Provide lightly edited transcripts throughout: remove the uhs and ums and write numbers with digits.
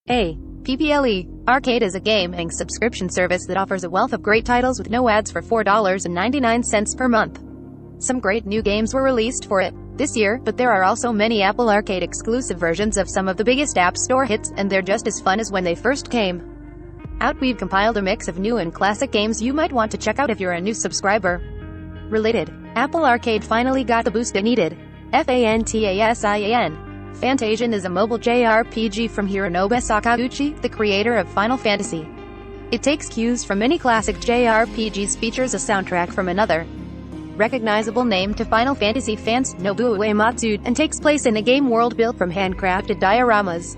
PPLE Arcade is a gaming subscription service that offers a wealth of great titles with no ads for $4.99 per month. Some great new games were released for it this year, but there are also many Apple Arcade exclusive versions of some of the biggest App Store hits, and they're just as fun as when they first came out. We've compiled a mix of new and classic games you might want to check out if you're a new subscriber. Related, Apple Arcade finally got the boost it needed. Fantasiaian. Fantasiaian is a mobile JRPG from Hironobu Sakaguchi, the creator of Final Fantasy. It takes cues from many classic JRPGs, features a soundtrack from another recognizable name to Final Fantasy fans, Nobuo Uematsu, and takes place in a game world built from handcrafted dioramas.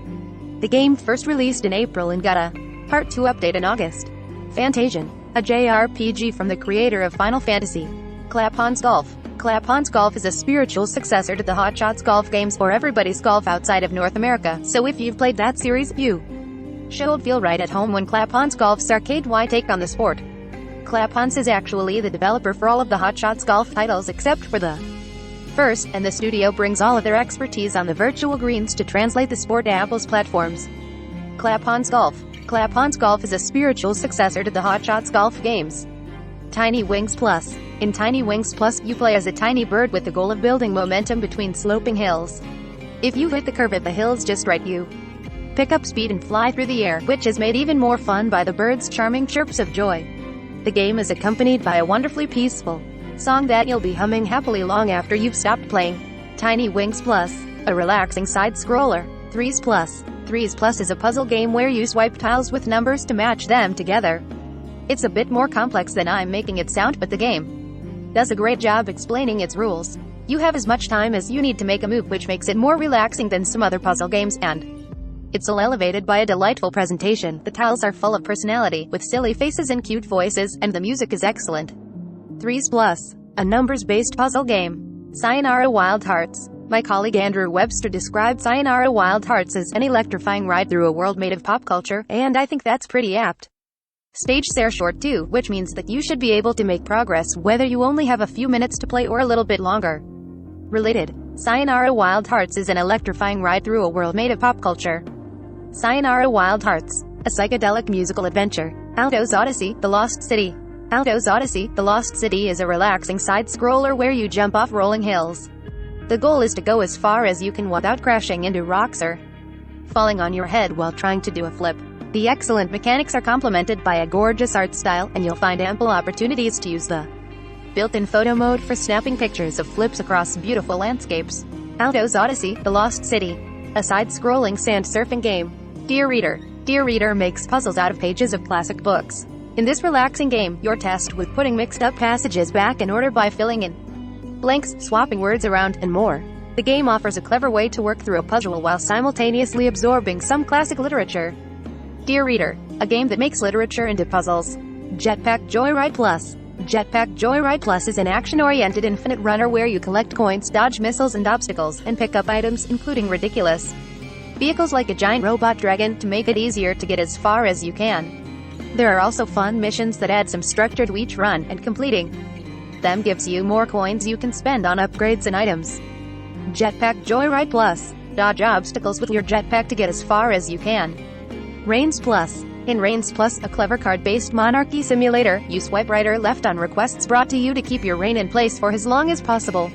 The game first released in April and got a Part 2 update in August. Fantasiaian, a JRPG from the creator of Final Fantasy. Claphuns Golf. Claphuns Golf is a spiritual successor to the Hot Shots golf games, or Everybody's Golf outside of North America, so if you've played that series, you should feel right at home when Claphuns Golf's arcade-wide take on the sport. Claphuns is actually the developer for all of the Hot Shots golf titles except for the first, and the studio brings all of their expertise on the virtual greens to translate the sport to Apple's platforms. Claphuns Golf. Claphuns Golf is a spiritual successor to the Hot Shots golf games. Tiny Wings Plus. In Tiny Wings Plus, you play as a tiny bird with the goal of building momentum between sloping hills. If you hit the curve at the hills just right, you pick up speed and fly through the air, which is made even more fun by the bird's charming chirps of joy. The game is accompanied by a wonderfully peaceful song that you'll be humming happily long after you've stopped playing. Tiny Wings Plus, a relaxing side-scroller. Threes Plus. Threes Plus is a puzzle game where you swipe tiles with numbers to match them together. It's a bit more complex than I'm making it sound, but the game does a great job explaining its rules. You have as much time as you need to make a move, which makes it more relaxing than some other puzzle games, and it's all elevated by a delightful presentation. The tiles are full of personality, with silly faces and cute voices, and the music is excellent. Threes Plus, a numbers-based puzzle game. Sayonara Wild Hearts. My colleague Andrew Webster described Sayonara Wild Hearts as an electrifying ride through a world made of pop culture, and I think that's pretty apt. Stages are short too, which means that you should be able to make progress whether you only have a few minutes to play or a little bit longer. Related, Sayonara Wild Hearts is an electrifying ride through a world made of pop culture. Sayonara Wild Hearts, a psychedelic musical adventure. Altos Odyssey, The Lost City. Altos Odyssey, The Lost City is a relaxing side-scroller where you jump off rolling hills. The goal is to go as far as you can without crashing into rocks or falling on your head while trying to do a flip. The excellent mechanics are complemented by a gorgeous art style, and you'll find ample opportunities to use the built-in photo mode for snapping pictures of flips across beautiful landscapes. Altos Odyssey, The Lost City, a side-scrolling sand surfing game. Dear Reader. Dear Reader makes puzzles out of pages of classic books. In this relaxing game, you're tasked with putting mixed-up passages back in order by filling in blanks, swapping words around, and more. The game offers a clever way to work through a puzzle while simultaneously absorbing some classic literature. Dear Reader, a game that makes literature into puzzles. Jetpack Joyride Plus. Jetpack Joyride Plus is an action-oriented infinite runner where you collect coins, dodge missiles and obstacles, and pick up items, including ridiculous vehicles like a giant robot dragon, to make it easier to get as far as you can. There are also fun missions that add some structure to each run, and completing them gives you more coins you can spend on upgrades and items. Jetpack Joyride Plus. Dodge obstacles with your jetpack to get as far as you can. Reigns Plus. In Reigns Plus, a clever card-based monarchy simulator, you swipe right or left on requests brought to you to keep your reign in place for as long as possible.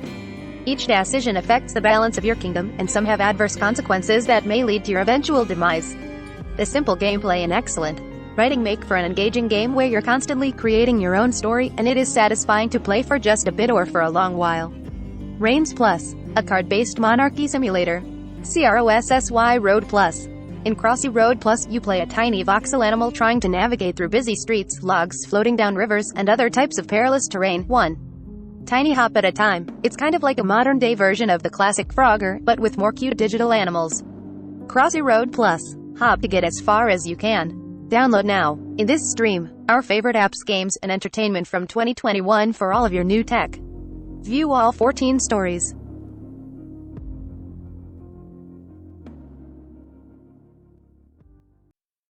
Each decision affects the balance of your kingdom, and some have adverse consequences that may lead to your eventual demise. The simple gameplay and excellent writing make for an engaging game where you're constantly creating your own story, and it is satisfying to play for just a bit or for a long while. Reigns Plus, a card-based monarchy simulator. Crossy Road Plus. In Crossy Road Plus, you play a tiny voxel animal trying to navigate through busy streets, logs floating down rivers, and other types of perilous terrain, one tiny hop at a time. It's kind of like a modern-day version of the classic Frogger, but with more cute digital animals. Crossy Road Plus. Hop to get as far as you can. Download now. In this stream, our favorite apps, games, and entertainment from 2021 for all of your new tech. View all 14 stories.